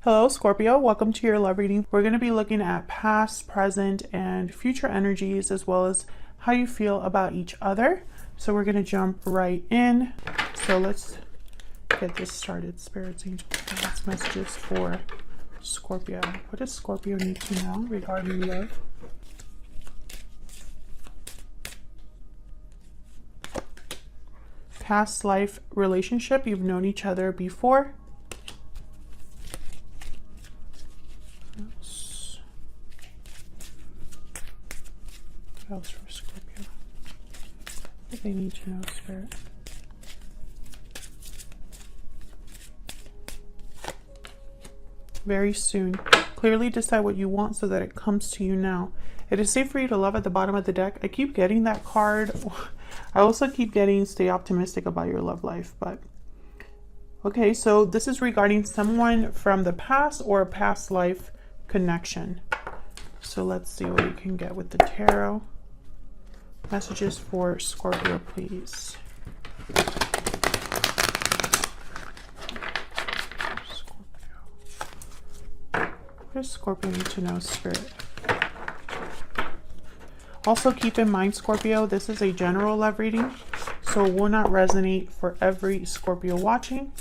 Hello, Scorpio. Welcome to your love reading. We're going to be looking at past, present, and future energies, as well as how you feel about each other. So we're going to jump right in. So let's get this started. Spirits, angels, guides, messages for Scorpio. What does Scorpio need to know regarding love? Past life relationship. You've known each other before. What else for Scorpio? What they need to know, Spirit? Very soon. Clearly decide what you want so that it comes to you now. It is safe for you to love at the bottom of the deck. I keep getting that card. I also keep getting stay optimistic about your love life. But okay, so this is regarding someone from the past or a past life connection. So let's see what we can get with the tarot. Messages for Scorpio, please. Scorpio. What does Scorpio need to know, Spirit? Also keep in mind, Scorpio, this is a general love reading, so it will not resonate for every Scorpio watching.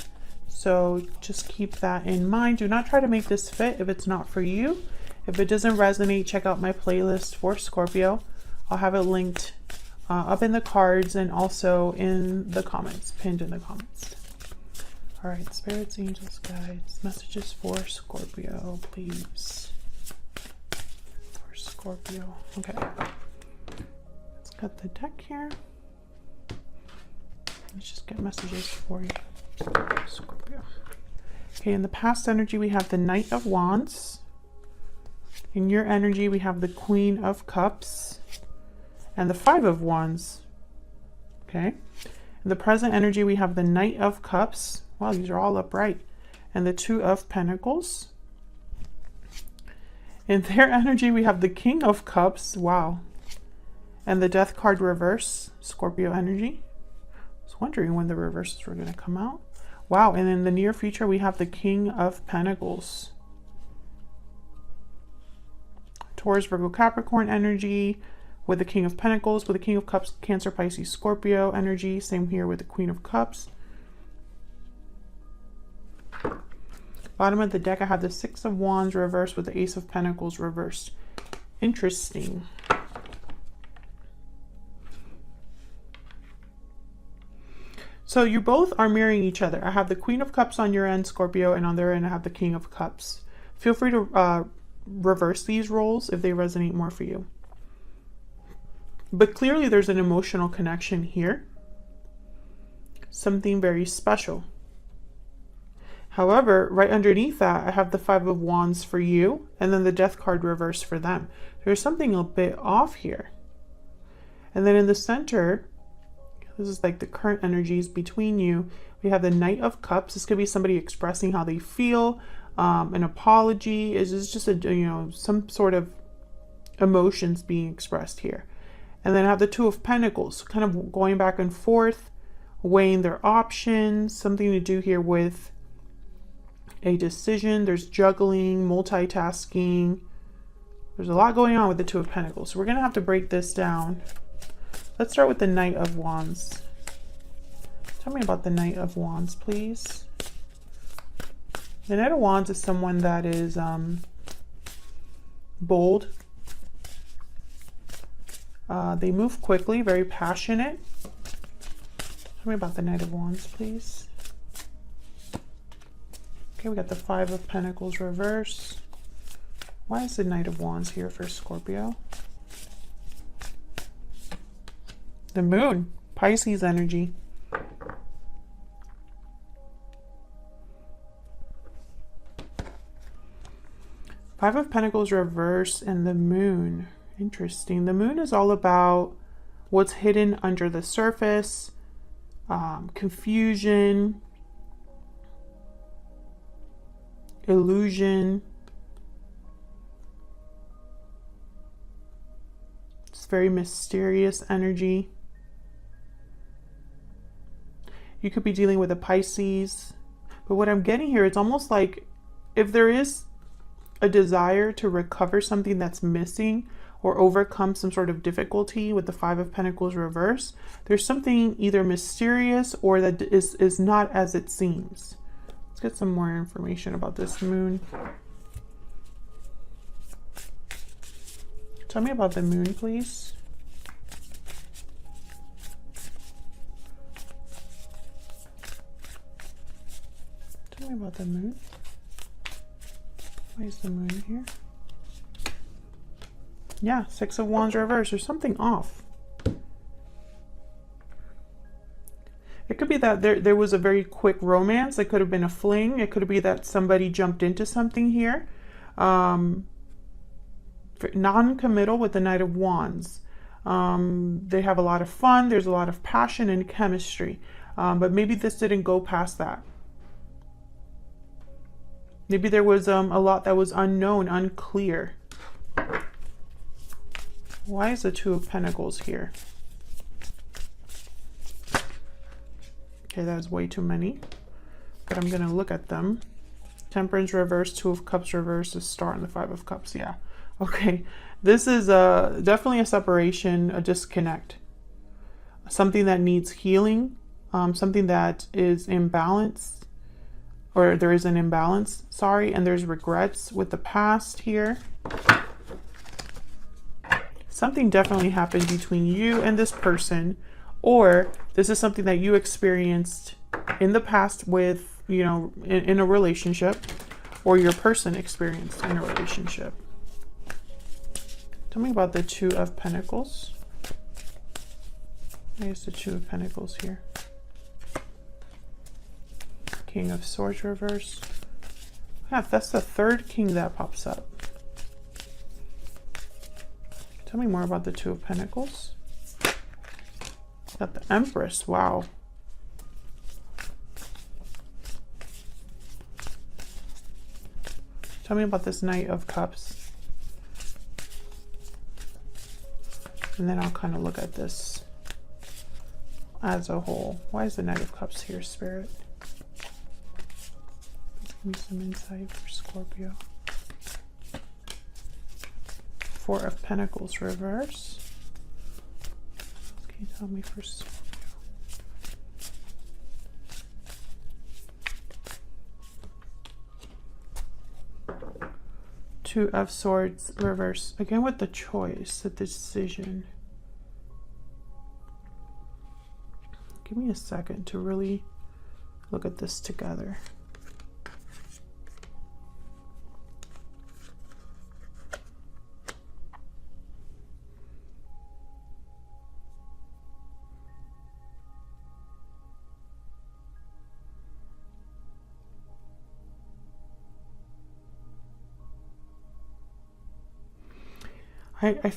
So just keep that in mind. Do not try to make this fit if it's not for you. If it doesn't resonate, check out my playlist for Scorpio. I'll have it linked up in the cards and also in the comments, pinned in the comments. All right, spirits, angels, guides, messages for Scorpio, please. For Scorpio. Okay. Let's cut the deck here. Let's just get messages for you, Scorpio. Okay, in the past energy, we have the Knight of Wands. In your energy, we have the Queen of Cups and the Five of Wands. Okay. In the present energy, we have the Knight of Cups. Wow, these are all upright. And the Two of Pentacles. In their energy, we have the King of Cups. Wow. And the Death card reverse, Scorpio energy. I was wondering when the reverses were going to come out. Wow, and in the near future, we have the King of Pentacles. Taurus, Virgo, Capricorn energy with the King of Pentacles, with the King of Cups, Cancer, Pisces, Scorpio energy. Same here with the Queen of Cups. Bottom of the deck, I have the Six of Wands reversed with the Ace of Pentacles reversed. Interesting. So you both are mirroring each other. I have the Queen of Cups on your end, Scorpio, and on their end I have the King of Cups. Feel free to reverse these roles if they resonate more for you. But clearly there's an emotional connection here. Something very special. However, right underneath that, I have the Five of Wands for you, and then the Death card reversed for them. There's something a bit off here. And then in the center, this is like the current energies between you. We have the Knight of Cups. This could be somebody expressing how they feel. An apology. Is just a, some sort of emotions being expressed here. And then I have the Two of Pentacles, kind of going back and forth, weighing their options, something to do here with a decision. There's juggling, multitasking. There's a lot going on with the Two of Pentacles. So we're going to have to break this down. Let's start with the Knight of Wands. Tell me about the Knight of Wands, please. The Knight of Wands is someone that is bold. They move quickly, very passionate. Tell me about the Knight of Wands, please. Okay, we got the Five of Pentacles reverse. Why is the Knight of Wands here for Scorpio? The Moon, Pisces energy. Five of Pentacles reverse and the Moon. Interesting. The Moon is all about what's hidden under the surface, confusion, illusion. It's very mysterious energy. You could be dealing with a Pisces, but what I'm getting here, it's almost like if there is a desire to recover something that's missing or overcome some sort of difficulty with the Five of Pentacles reverse, there's something either mysterious or that is not as it seems. Let's get some more information about this moon. Tell me about the moon, please. Tell me about the moon. Why is the moon here? Yeah, Six of Wands reverse. There's something off. It could be that there was a very quick romance. It could have been a fling. It could be that somebody jumped into something here. Non-committal with the Knight of Wands. They have a lot of fun. There's a lot of passion and chemistry. But maybe this didn't go past that. Maybe there was a lot that was unknown, unclear. Why is the Two of Pentacles here? Okay, that is way too many. But I'm going to look at them. Temperance reverse, Two of Cups reverse, the Star and the Five of Cups. Yeah. Okay. This is definitely a separation, a disconnect. Something that needs healing. Something that is imbalanced. Or there is an imbalance, sorry. And there's regrets with the past here. Something definitely happened between you and this person, or this is something that you experienced in the past with, you know, in a relationship, or your person experienced in a relationship. Tell me about the Two of Pentacles. There's the Two of Pentacles here. King of Swords reverse. Yeah, that's the third king that pops up. Tell me more about the Two of Pentacles. Got the Empress. Wow. Tell me about this Knight of Cups. And then I'll kind of look at this as a whole. Why is the Knight of Cups here, Spirit? Give me some insight for Scorpio. Four of Pentacles reverse. Can you tell me for Scorpio? Two of Swords reverse. Again with the choice, the decision. Give me a second to really look at this together. I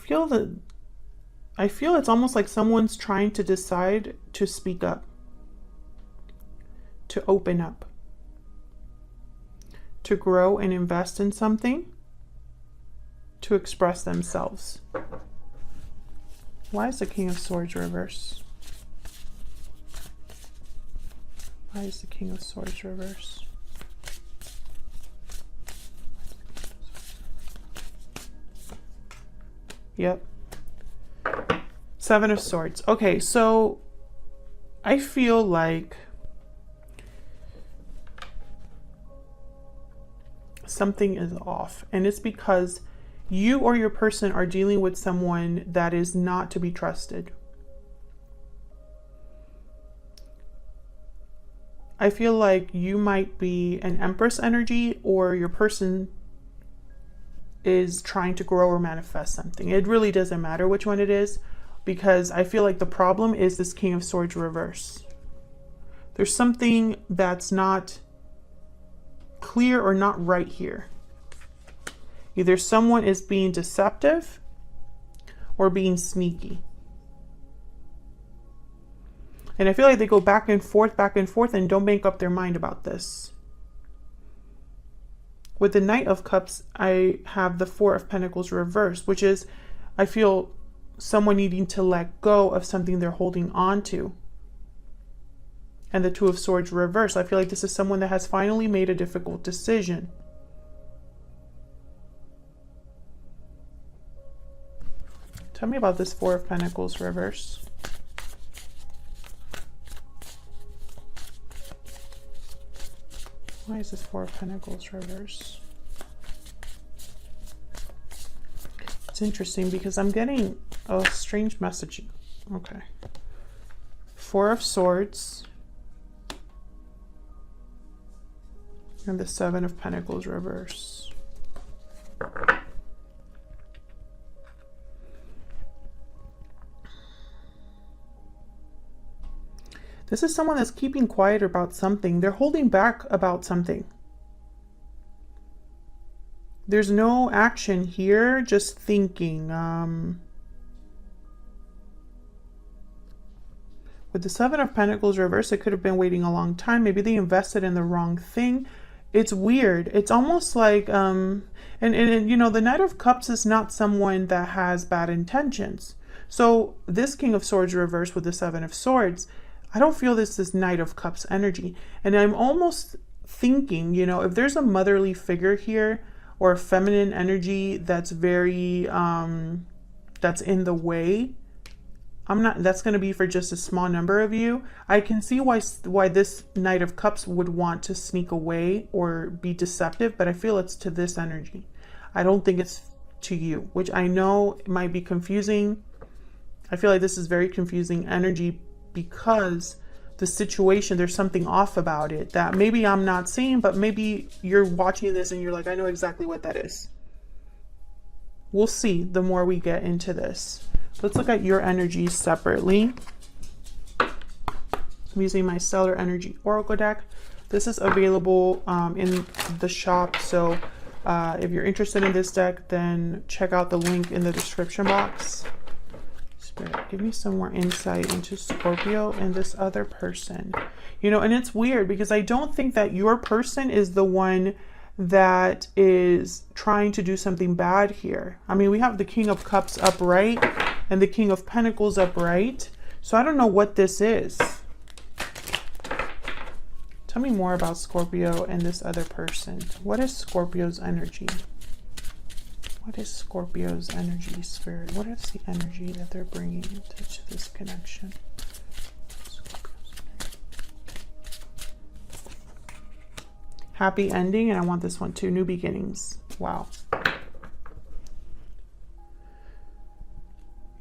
feel it's almost like someone's trying to decide to speak up, to open up, to grow and invest in something, to express themselves. Why is the King of Swords reverse? Why is the King of Swords reverse? Yep. Seven of Swords. Okay, so I feel like something is off, and it's because you or your person are dealing with someone that is not to be trusted. I feel like you might be an Empress energy, or your person is trying to grow or manifest something. It really doesn't matter which one it is, because I feel like the problem is this King of Swords reverse. There's something that's not clear or not right here. Either someone is being deceptive or being sneaky. And I feel like they go back and forth, and don't make up their mind about this. With the Knight of Cups, I have the Four of Pentacles reversed, which is, I feel, someone needing to let go of something they're holding on to. And the Two of Swords reversed. I feel like this is someone that has finally made a difficult decision. Tell me about this Four of Pentacles reverse. Why is this Four of Pentacles reverse? It's interesting because I'm getting a strange messaging. Okay. Four of Swords. And the Seven of Pentacles reverse. This is someone that's keeping quiet about something. They're holding back about something. There's no action here, just thinking. With the Seven of Pentacles reverse, it could have been waiting a long time. Maybe they invested in the wrong thing. It's weird. It's almost like, and you know, the Knight of Cups is not someone that has bad intentions. So this King of Swords reverse with the Seven of Swords, I don't feel this is Knight of Cups energy. And I'm almost thinking, you know, if there's a motherly figure here or a feminine energy that's very, that's in the way, that's going to be for just a small number of you. I can see why this Knight of Cups would want to sneak away or be deceptive, but I feel it's to this energy. I don't think it's to you, which I know might be confusing. I feel like this is very confusing energy because the situation, there's something off about it that maybe I'm not seeing, but maybe you're watching this and you're like, I know exactly what that is. We'll see the more we get into this. Let's look at your energies separately. I'm using my Stellar Energy Oracle deck. This is available in the shop. So if you're interested in this deck, then check out the link in the description box. Spirit, give me some more insight into Scorpio and this other person. You know, and it's weird because I don't think that your person is the one that is trying to do something bad here. I mean, we have the King of Cups upright and the King of Pentacles upright. So I don't know what this is. Tell me more about Scorpio and this other person. What is Scorpio's energy? What is Scorpio's energy, Spirit? What is the energy that they're bringing to this connection? Happy ending, and I want this one too. New beginnings. Wow.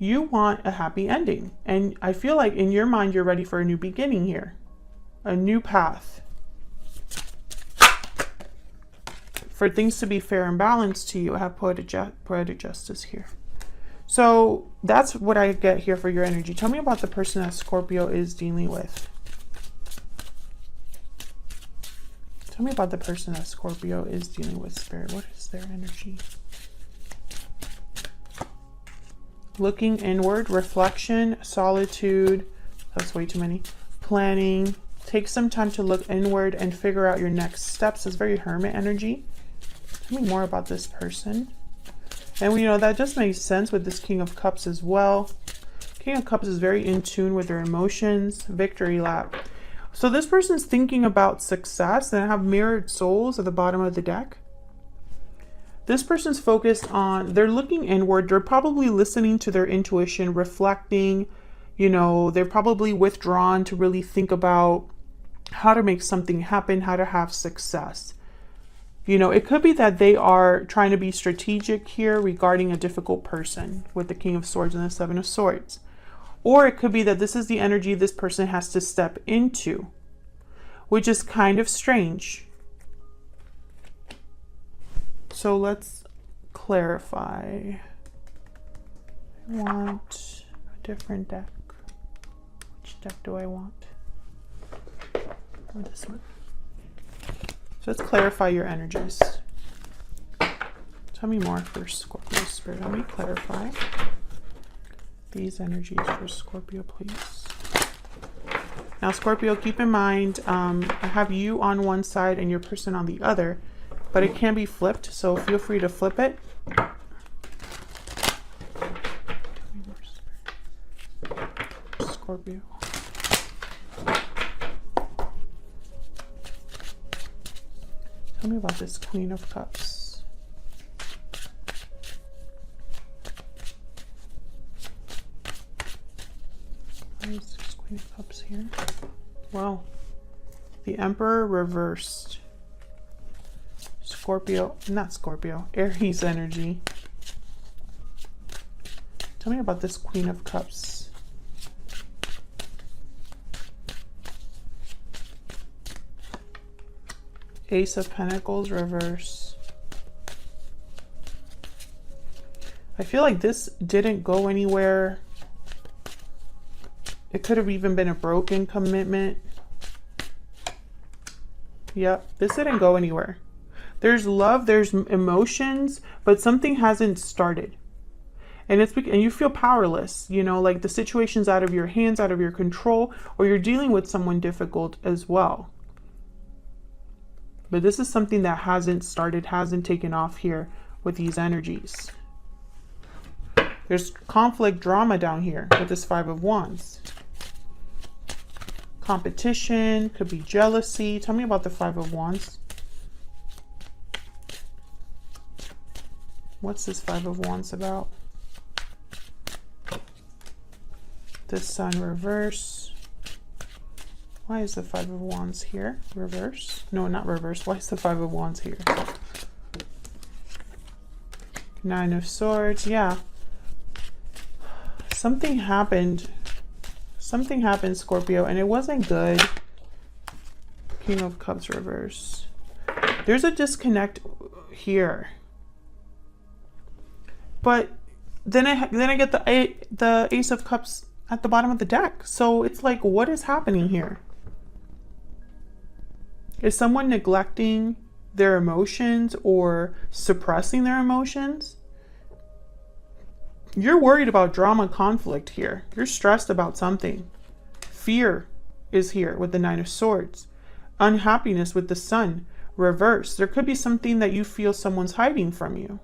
You want a happy ending, and I feel like in your mind you're ready for a new beginning here, a new path. For things to be fair and balanced to you, I have poetic justice here. So that's what I get here for your energy. Tell me about the person that Scorpio is dealing with. Tell me about the person that Scorpio is dealing with, Spirit. What is their energy? Looking inward, reflection, solitude. That's way too many. Planning. Take some time to look inward and figure out your next steps. It's very hermit energy. Tell me more about this person. And you know, that just makes sense with this King of Cups as well. King of Cups is very in tune with their emotions. Victory lap. So this person's thinking about success, and I have mirrored souls at the bottom of the deck. This person's focused on, they're looking inward. They're probably listening to their intuition, reflecting, you know, they're probably withdrawn to really think about how to make something happen, how to have success. You know, it could be that they are trying to be strategic here regarding a difficult person with the King of Swords and the Seven of Swords. Or it could be that this is the energy this person has to step into, which is kind of strange. So let's clarify. I want a different deck. Which deck do I want? Or this one. So let's clarify your energies. Tell me more for Scorpio Spirit. Let me clarify these energies for Scorpio, please. Now, Scorpio, keep in mind, I have you on one side and your person on the other, but it can be flipped, so feel free to flip it. Scorpio. Tell me about this Queen of Cups. Why is this Queen of Cups here? Wow. The Emperor reversed. Scorpio, not Scorpio, Aries energy. Tell me about this Queen of Cups. Ace of Pentacles reverse. I feel like this didn't go anywhere. It could have even been a broken commitment. Yep, this didn't go anywhere. There's love, there's emotions, but something hasn't started. And you feel powerless, you know, like the situation's out of your hands, out of your control, or you're dealing with someone difficult as well. But this is something that hasn't started, hasn't taken off here with these energies. There's conflict, drama down here with this Five of Wands. Competition, could be jealousy. Tell me about the Five of Wands. What's this Five of Wands about? The Sun reverse. Why is the Five of Wands here? Reverse? No, not reverse. Why is the Five of Wands here? Nine of Swords. Yeah. Something happened. Something happened, Scorpio, and it wasn't good. King of Cups reverse. There's a disconnect here. But then I get the Ace of Cups at the bottom of the deck. So it's like, what is happening here? Is someone neglecting their emotions or suppressing their emotions? You're worried about drama, conflict here. You're stressed about something. Fear is here with the Nine of Swords. Unhappiness with the Sun reverse. There could be something that you feel someone's hiding from you.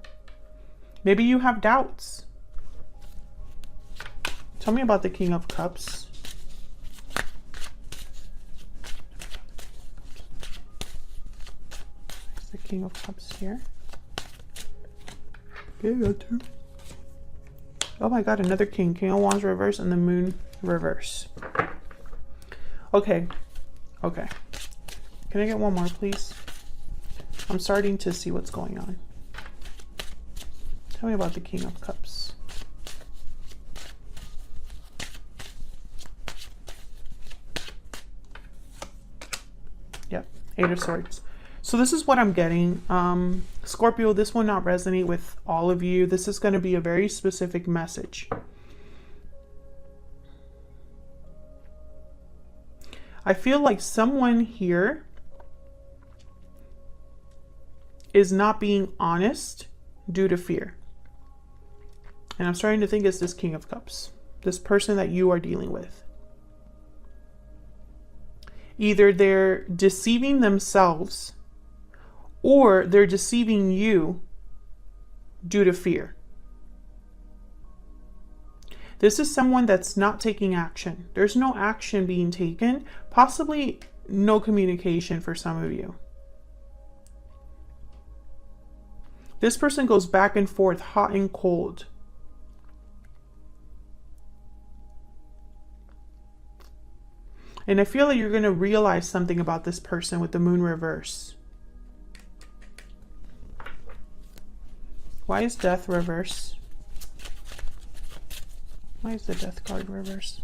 Maybe you have doubts. Tell me about the King of Cups. There's the King of Cups here. Okay, got two. Oh my God, another King. King of Wands reverse and the Moon reverse. Okay. Okay. Can I get one more, please? I'm starting to see what's going on. Tell me about the King of Cups. Yep, Eight of Swords. So this is what I'm getting. Scorpio, this will not resonate with all of you. This is going to be a very specific message. I feel like someone here is not being honest due to fear. And I'm starting to think it's this King of Cups, this person that you are dealing with. Either they're deceiving themselves or they're deceiving you due to fear. This is someone that's not taking action. There's no action being taken, possibly no communication for some of you. This person goes back and forth, hot and cold. And I feel like you're going to realize something about this person with the Moon reverse. Why is Death reverse? Why is the Death card reverse?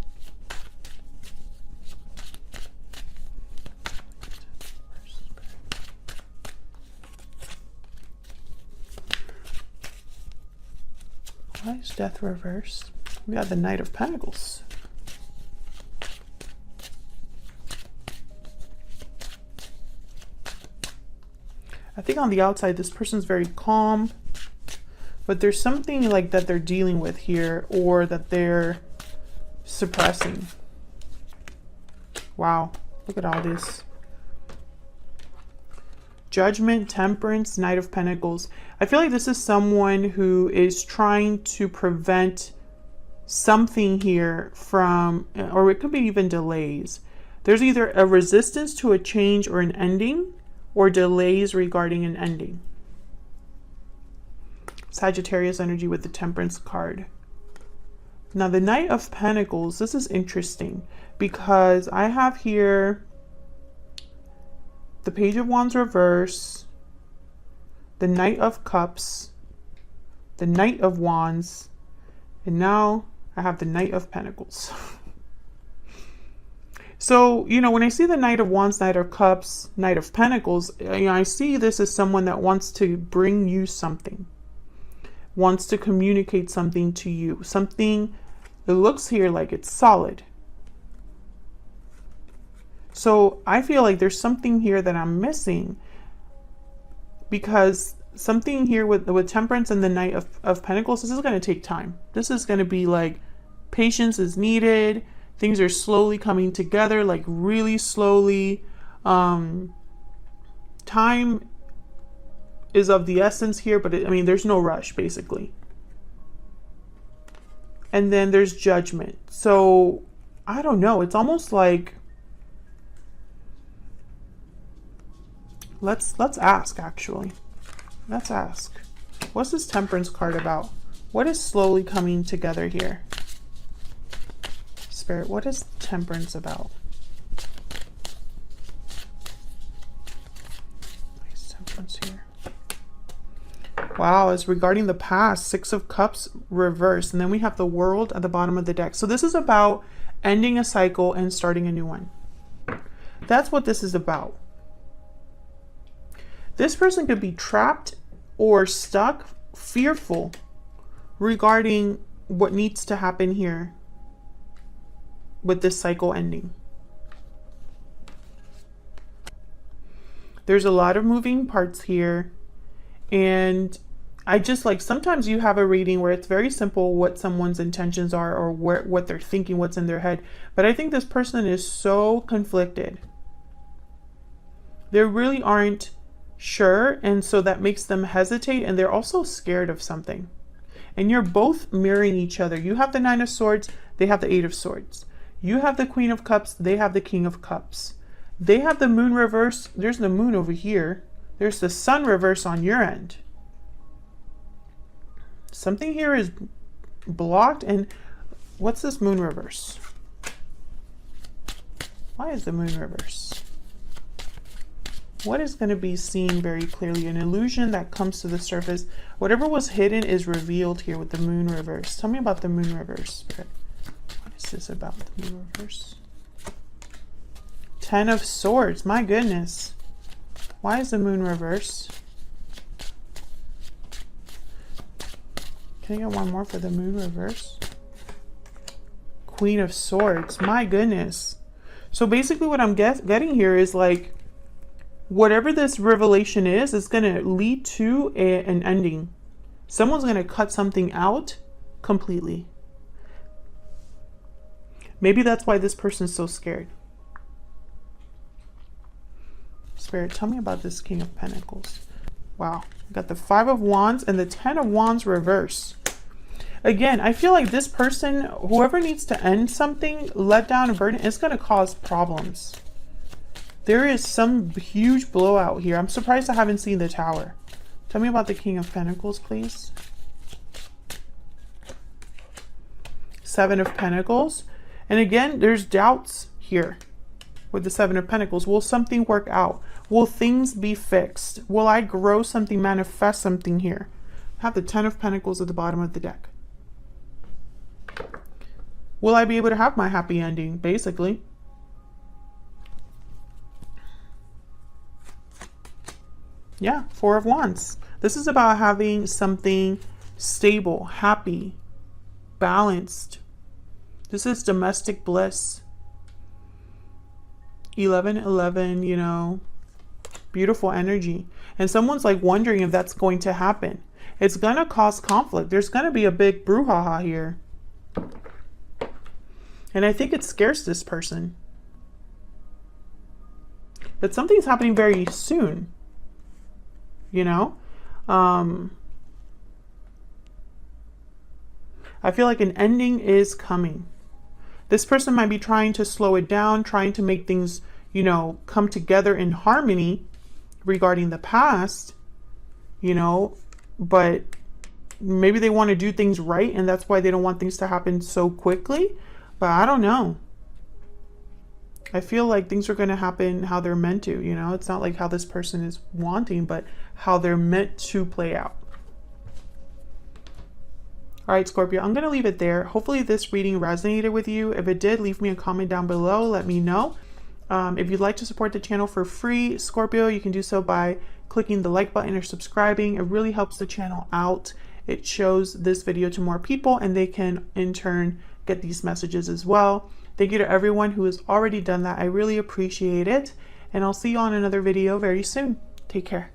Why is Death reverse? We got the Knight of Pentacles. I think on the outside, this person's very calm, but there's something like that they're dealing with here or that they're suppressing. Wow, look at all this. Judgment, Temperance, Knight of Pentacles. I feel like this is someone who is trying to prevent something here from, or it could be even delays. There's either a resistance to a change or an ending, or delays regarding an ending. Sagittarius energy with the Temperance card. Now the Knight of Pentacles, this is interesting because I have here the Page of Wands reverse, the Knight of Cups, the Knight of Wands, and now I have the Knight of Pentacles. So, you know, when I see the Knight of Wands, Knight of Cups, Knight of Pentacles, you know, I see this as someone that wants to bring you something, wants to communicate something to you, something. It looks here like it's solid. So I feel like there's something here that I'm missing, because something here with Temperance and the Knight of Pentacles, this is going to take time. This is going to be like patience is needed. Things are slowly coming together, like really slowly. Time is of the essence here, but I mean, there's no rush basically. And then there's Judgment. So I don't know. It's almost like, let's ask actually. Let's ask. What's this Temperance card about? What is slowly coming together here? Spirit, what is Temperance about? Nice Temperance here. Wow, it's regarding the past. Six of Cups reversed. And then we have the World at the bottom of the deck. So this is about ending a cycle and starting a new one. That's what this is about. This person could be trapped or stuck, fearful regarding what needs to happen here with this cycle ending. There's a lot of moving parts here. And I just like, sometimes you have a reading where it's very simple what someone's intentions are or what they're thinking, what's in their head. But I think this person is so conflicted. They really aren't sure, and so that makes them hesitate, and they're also scared of something. And you're both mirroring each other. You have the Nine of Swords, they have the Eight of Swords. You have the Queen of Cups, they have the King of Cups. They have the Moon reverse. There's the Moon over here. There's the Sun reverse on your end. Something here is blocked. And what's this Moon reverse? Why is the Moon reverse? What is going to be seen very clearly? An illusion that comes to the surface. Whatever was hidden is revealed here with the Moon reverse. Tell me about the Moon reverse. What is this about, the Moon reverse? Ten of Swords. My goodness. Why is the Moon reverse? Can I get one more for the Moon reverse? Queen of Swords. My goodness. So basically what I'm getting here is like, whatever this revelation is going to lead to an ending. Someone's going to cut something out completely. Maybe that's why this person's so scared. Spirit, tell me about this King of Pentacles. Wow. We got the Five of Wands and the Ten of Wands reverse. Again, I feel like this person, whoever needs to end something, let down a burden, is going to cause problems. There is some huge blowout here. I'm surprised I haven't seen the Tower. Tell me about the King of Pentacles, please. Seven of Pentacles. And again, there's doubts here with the Seven of Pentacles. Will something work out? Will things be fixed? Will I grow something, manifest something here? I have the Ten of Pentacles at the bottom of the deck. Will I be able to have my happy ending, basically? Yeah, Four of Wands. This is about having something stable, happy, balanced. This is domestic bliss. 11-11, you know, beautiful energy. And someone's like wondering if that's going to happen. It's going to cause conflict. There's going to be a big brouhaha here. And I think it scares this person. But something's happening very soon. You know? I feel like an ending is coming. This person might be trying to slow it down, trying to make things, you know, come together in harmony regarding the past, you know, but maybe they want to do things right, and that's why they don't want things to happen so quickly. But I don't know. I feel like things are going to happen how they're meant to, you know? It's not like how this person is wanting, but how they're meant to play out. All right, Scorpio, I'm going to leave it there. Hopefully this reading resonated with you. If it did, leave me a comment down below. Let me know. If you'd like to support the channel for free, Scorpio, you can do so by clicking the like button or subscribing. It really helps the channel out. It shows this video to more people, and they can in turn get these messages as well. Thank you to everyone who has already done that. I really appreciate it. And I'll see you on another video very soon. Take care.